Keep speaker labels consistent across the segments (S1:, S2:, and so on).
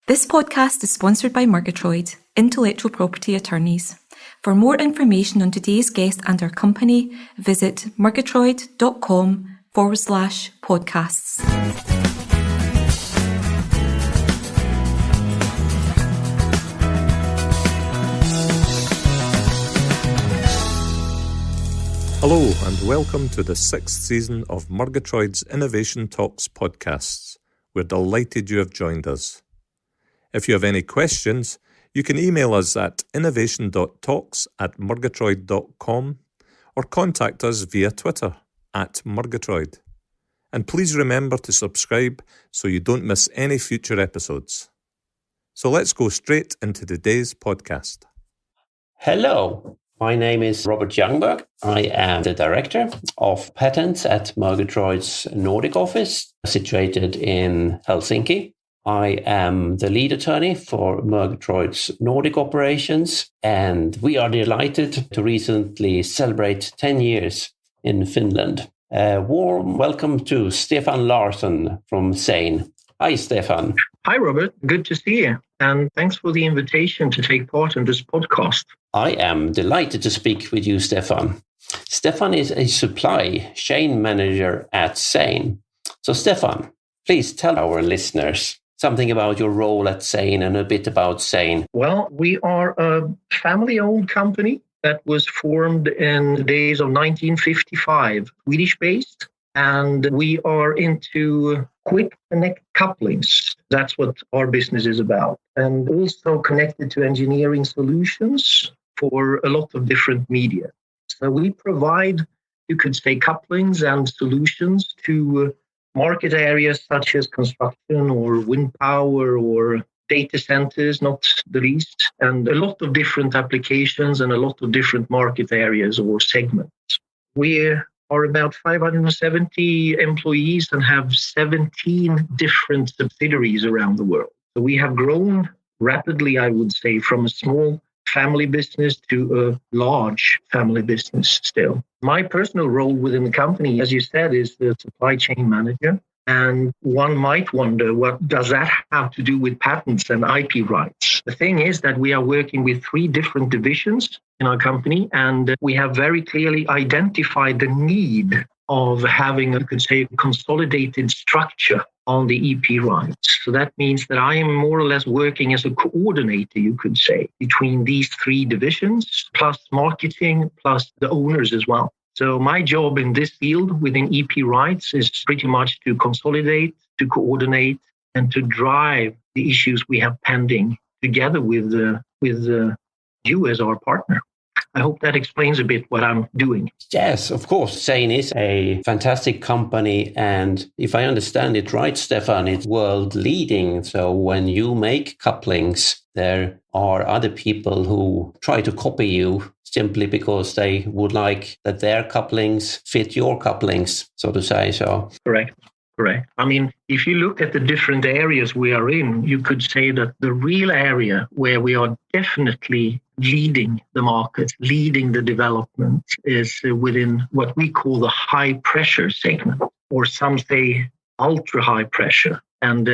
S1: This podcast is sponsored by Murgitroyd, intellectual property attorneys. For more information on today's guest and our company, visit murgitroyd.com/podcasts.
S2: Hello and welcome to the 6th season of Murgitroyd's Innovation Talks podcasts. We're delighted you have joined us. If you have any questions, you can email us at innovation.talks@murgitroyd.com or contact us via Twitter @Murgitroyd. And please remember to subscribe so you don't miss any future episodes. So let's go straight into today's podcast.
S3: Hello, my name is Robert Youngberg. I am the Director of Patents at Murgitroyd's Nordic office, situated in Helsinki. I am the lead attorney for Murgitroyd's Nordic operations, and we are delighted to recently celebrate 10 years in Finland. A warm welcome to Stefan Larsson from CEJN. Hi, Stefan.
S4: Hi, Robert. Good to see you. And thanks for the invitation to take part in this podcast.
S3: I am delighted to speak with you, Stefan. Stefan is a supply chain manager at CEJN. So, Stefan, please tell our listeners something about your role at CEJN and a bit about CEJN.
S4: Well, we are a family-owned company that was formed in the days of 1955, Swedish-based, and we are into quick connect couplings. That's what our business is about, and also connected to engineering solutions for a lot of different media. So we provide, you could say, couplings and solutions to market areas such as construction or wind power or data centers, not the least, and a lot of different applications and a lot of different market areas or segments. We are about 570 employees and have 17 different subsidiaries around the world. So we have grown rapidly, I would say, from a small family business to a large family business still. My personal role within the company, as you said, is the supply chain manager. And one might wonder, what does that have to do with patents and IP rights? The thing is that we are working with 3 different divisions in our company, and we have very clearly identified the need of having, you could say, a consolidated structure on the EP rights. So that means that I am more or less working as a coordinator, you could say, between these 3 divisions, plus marketing, plus the owners as well. So my job in this field within EP rights is pretty much to consolidate, to coordinate, and to drive the issues we have pending together with you as our partner. I hope that explains a bit what I'm doing.
S3: Yes, of course. CEJN is a fantastic company. And if I understand it right, Stefan, it's world leading. So when you make couplings, there are other people who try to copy you simply because they would like that their couplings fit your couplings, so to say. So
S4: Correct. I mean, if you look at the different areas we are in, you could say that the real area where we are definitely leading the market, leading the development, is within what we call the high pressure segment, or some say ultra high pressure. And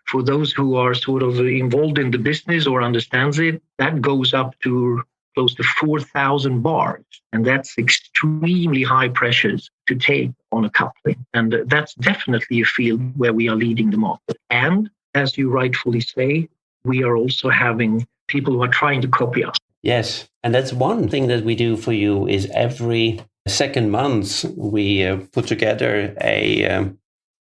S4: for those who are sort of involved in the business or understands it, that goes up to close to 4,000 bars. And that's extremely high pressures to take on a coupling. And that's definitely a field where we are leading the market. And as you rightfully say, we are also having people who are trying to copy us.
S3: Yes. And that's one thing that we do for you is every second month, we put together a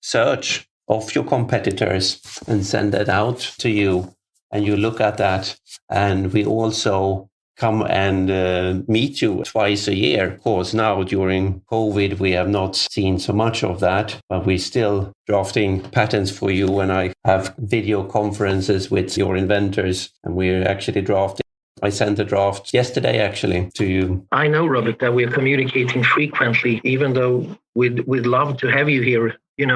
S3: search of your competitors and send that out to you. And you look at that. And we also come and meet you twice a year. Of course, now during COVID, we have not seen so much of that, but we're still drafting patents for you. And I have video conferences with your inventors, and we're actually drafting. I sent a draft yesterday, actually, to you.
S4: I know, Robert, that we're communicating frequently, even though we'd love to have you here, in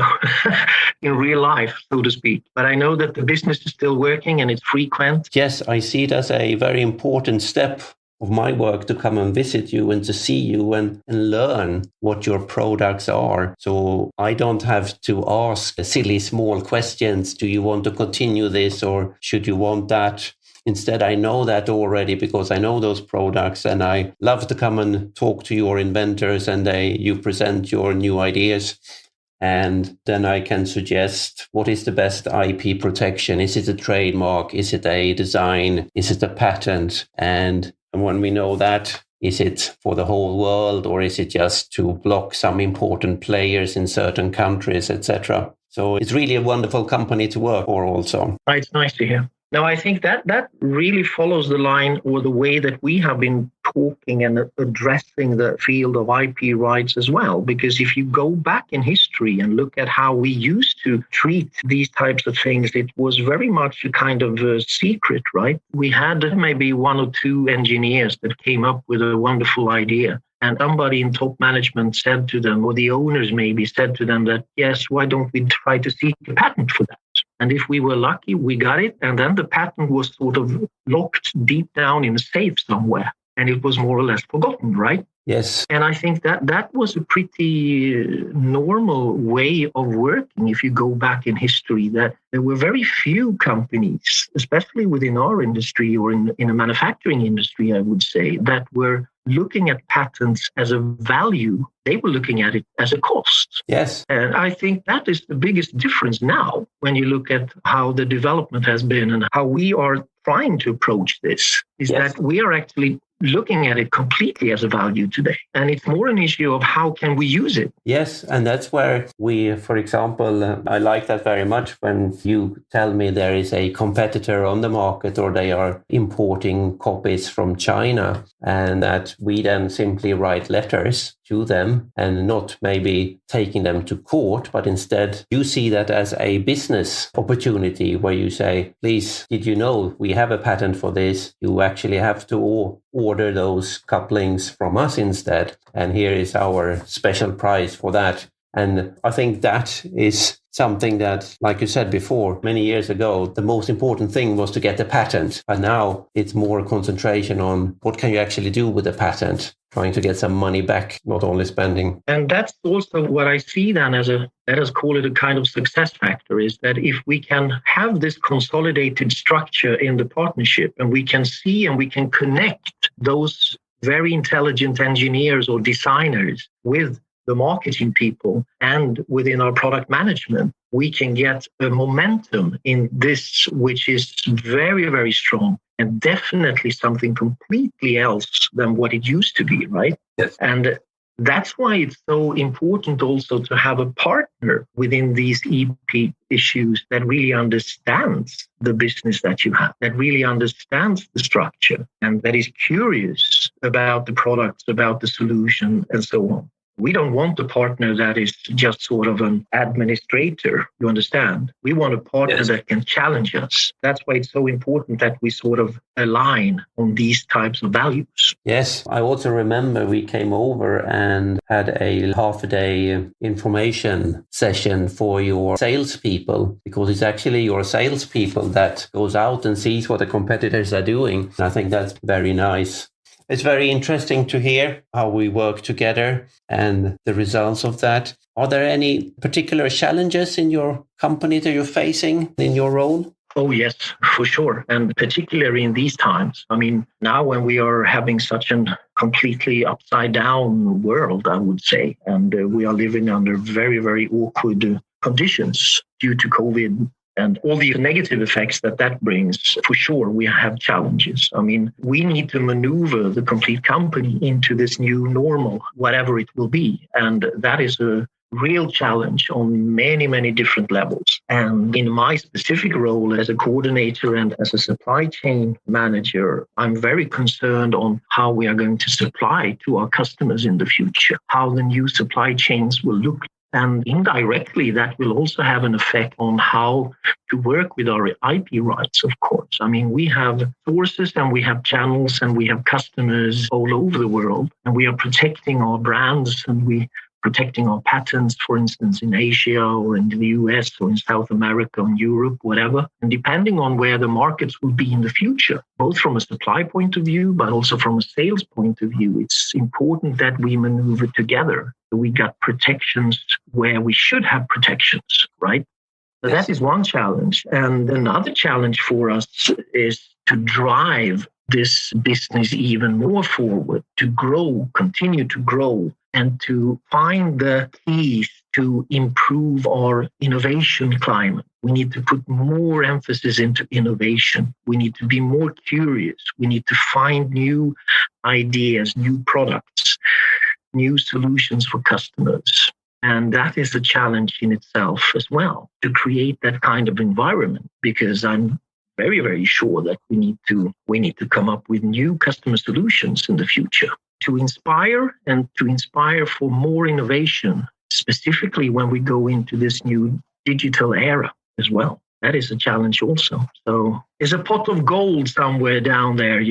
S4: real life, so to speak. But I know that the business is still working and it's frequent.
S3: Yes, I see it as a very important step of my work to come and visit you and to see you and learn what your products are. So I don't have to ask silly small questions. Do you want to continue this or should you want that? Instead, I know that already because I know those products, and I love to come and talk to your inventors and you present your new ideas. And then I can suggest what is the best IP protection. Is it a trademark? Is it a design? Is it a patent? And when we know that, is it for the whole world or is it just to block some important players in certain countries, etc.? So it's really a wonderful company to work for also.
S4: It's nice to hear. Now, I think that really follows the line or the way that we have been talking and addressing the field of IP rights as well. Because if you go back in history and look at how we used to treat these types of things, it was very much a kind of a secret, right? We had maybe one or two engineers that came up with a wonderful idea. And somebody in top management said to them, or the owners maybe said to them that, yes, why don't we try to seek a patent for that? And if we were lucky, we got it. And then the patent was sort of locked deep down in a safe somewhere. And it was more or less forgotten, right?
S3: Yes.
S4: And I think that was a pretty normal way of working. If you go back in history, that there were very few companies, especially within our industry or in a manufacturing industry, I would say, that were looking at patents as a value. They were looking at it as a cost.
S3: Yes.
S4: And I think that is the biggest difference now when you look at how the development has been and how we are trying to approach this, is
S3: Yes.
S4: that we are actually looking at it completely as a value today. And it's more an issue of how can we use it.
S3: Yes, and that's where we, for example, I like that very much when you tell me there is a competitor on the market or they are importing copies from China, and that we then simply write letters to them and not maybe taking them to court, but instead you see that as a business opportunity where you say, please, did you know we have a patent for this? You actually have to order those couplings from us instead. And here is our special price for that. And I think that is something that, like you said before, many years ago, the most important thing was to get the patent. But now it's more concentration on what can you actually do with the patent, trying to get some money back, not only spending.
S4: And that's also what I see then as let us call it a kind of success factor, is that if we can have this consolidated structure in the partnership and we can see and we can connect those very intelligent engineers or designers with the marketing people and within our product management, we can get a momentum in this, which is very, very strong and definitely something completely else than what it used to be, right?
S3: Yes.
S4: And that's why it's so important also to have a partner within these EP issues that really understands the business that you have, that really understands the structure, and that is curious about the products, about the solution, and so on. We don't want a partner that is just sort of an administrator, you understand? We want a partner that can challenge us. That's why it's so important that we sort of align on these types of values.
S3: Yes, I also remember we came over and had a half-a-day information session for your salespeople, because it's actually your salespeople that goes out and sees what the competitors are doing. And I think that's very nice. It's very interesting to hear how we work together and the results of that. Are there any particular challenges in your company that you're facing in your role?
S4: Oh, yes, for sure. And particularly in these times. I mean, now when we are having such a completely upside down world, I would say, and we are living under very, very awkward conditions due to COVID and all the negative effects that brings, for sure, we have challenges. I mean, we need to maneuver the complete company into this new normal, whatever it will be. And that is a real challenge on many, many different levels. And in my specific role as a coordinator and as a supply chain manager, I'm very concerned on how we are going to supply to our customers in the future, how the new supply chains will look. And indirectly, that will also have an effect on how to work with our IP rights, of course. I mean, we have sources and we have channels and we have customers all over the world, and we are protecting our brands and we protecting our patents, for instance, in Asia or in the US or in South America or in Europe, whatever. And depending on where the markets will be in the future, both from a supply point of view, but also from a sales point of view, it's important that we maneuver together. We got protections where we should have protections, right? So that is one challenge. And another challenge for us is to drive this business even more forward, to grow, continue to grow, and to find the keys to improve our innovation climate. We need to put more emphasis into innovation. We need to be more curious. We need to find new ideas, new products, new solutions for customers. And that is a challenge in itself as well, to create that kind of environment, because I'm very, very sure that we need to come up with new customer solutions in the future to inspire for more innovation, specifically when we go into this new digital era as well. That is a challenge also. So there's a pot of gold somewhere down there,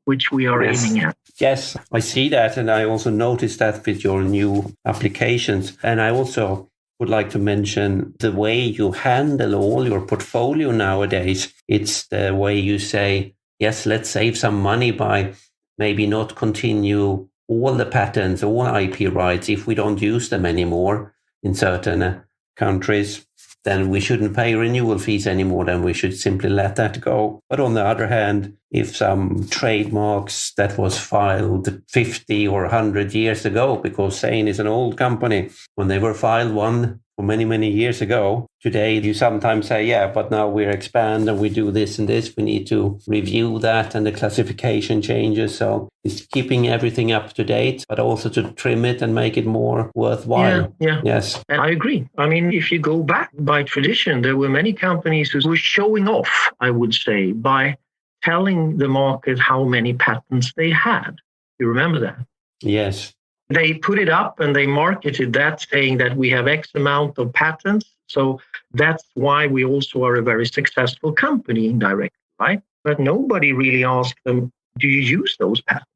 S4: which we are aiming at.
S3: Yes, I see that. And I also noticed that with your new applications. And I also would like to mention the way you handle all your portfolio nowadays. It's the way you say, yes, let's save some money by maybe not continue all the patents, all IP rights. If we don't use them anymore in certain countries, then we shouldn't pay renewal fees anymore. Then we should simply let that go. But on the other hand, if some trademarks that was filed 50 or 100 years ago, because CEJN is an old company, when they were filed one for many, many years ago, today you sometimes say, yeah, but now we're expand and we do this and this. We need to review that and the classification changes. So it's keeping everything up to date, but also to trim it and make it more worthwhile.
S4: Yeah.
S3: Yes.
S4: And I agree. I mean, if you go back by tradition, there were many companies who were showing off, I would say, by telling the market how many patents they had. You remember that?
S3: Yes.
S4: They put it up and they marketed that, saying that we have X amount of patents. So that's why we also are a very successful company indirectly, right? But nobody really asked them, do you use those patents?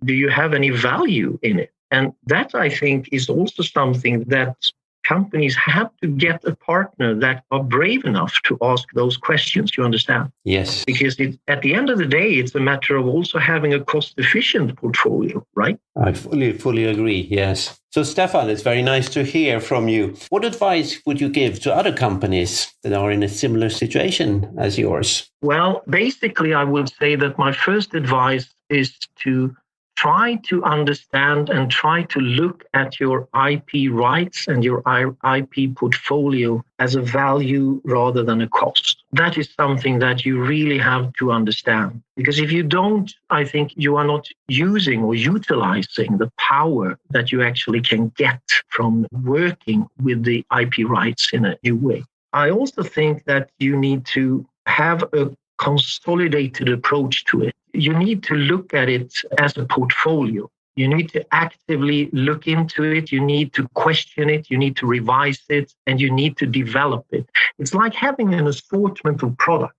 S4: Do you have any value in it? And that, I think, is also something that companies have to get a partner that are brave enough to ask those questions, you understand?
S3: Yes.
S4: Because at the end of the day, it's a matter of also having a cost-efficient portfolio, right?
S3: I fully agree, yes. So, Stefan, it's very nice to hear from you. What advice would you give to other companies that are in a similar situation as yours?
S4: Well, basically, I would say that my first advice is to try to understand and try to look at your IP rights and your IP portfolio as a value rather than a cost. That is something that you really have to understand. Because if you don't, I think you are not using or utilizing the power that you actually can get from working with the IP rights in a new way. I also think that you need to have a consolidated approach to it. You need to look at it as a portfolio. You need to actively look into it. You need to question it. You need to revise it, and you need to develop it. It's like having an assortment of products.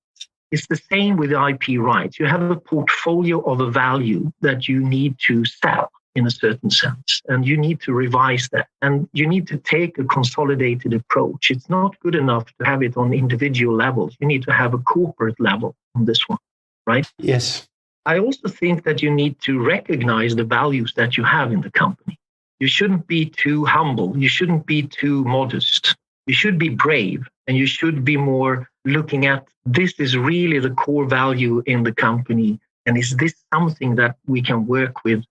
S4: It's the same with IP rights. You have a portfolio of a value that you need to sell in a certain sense, and you need to revise that. And you need to take a consolidated approach. It's not good enough to have it on individual levels. You need to have a corporate level on this one, right?
S3: Yes.
S4: I also think that you need to recognize the values that you have in the company. You shouldn't be too humble. You shouldn't be too modest. You should be brave, and you should be more looking at this is really the core value in the company. And is this something that we can work with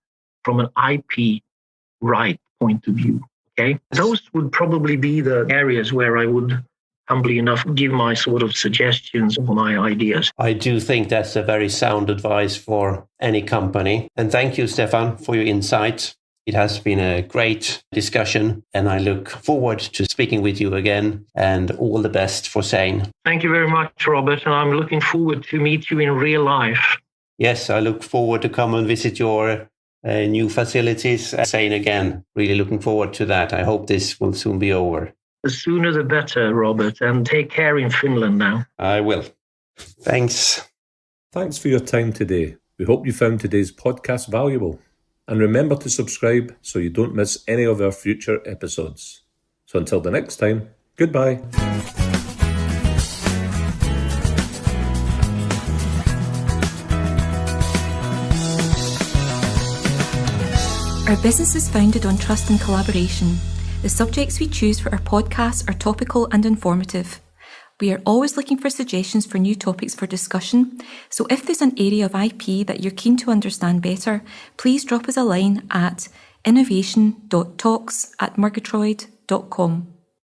S4: from an IP right point of view? Okay. Those would probably be the areas where I would humbly enough give my sort of suggestions or my ideas.
S3: I do think that's a very sound advice for any company. And thank you, Stefan, for your insights. It has been a great discussion, and I look forward to speaking with you again, and all the best for CEJN.
S4: Thank you very much, Robert, and I'm looking forward to meet you in real life.
S3: Yes, I look forward to come and visit your new facilities at CEJN again. Really looking forward to that. I hope this will soon be over.
S4: The sooner the better, Robert, and take care in Finland now.
S3: I will. Thanks.
S2: Thanks for your time today. We hope you found today's podcast valuable. And remember to subscribe so you don't miss any of our future episodes. So until the next time, goodbye.
S1: Our business is founded on trust and collaboration. The subjects we choose for our podcasts are topical and informative. We are always looking for suggestions for new topics for discussion, so if there's an area of IP that you're keen to understand better, please drop us a line at innovation.talks@murgitroyd.com.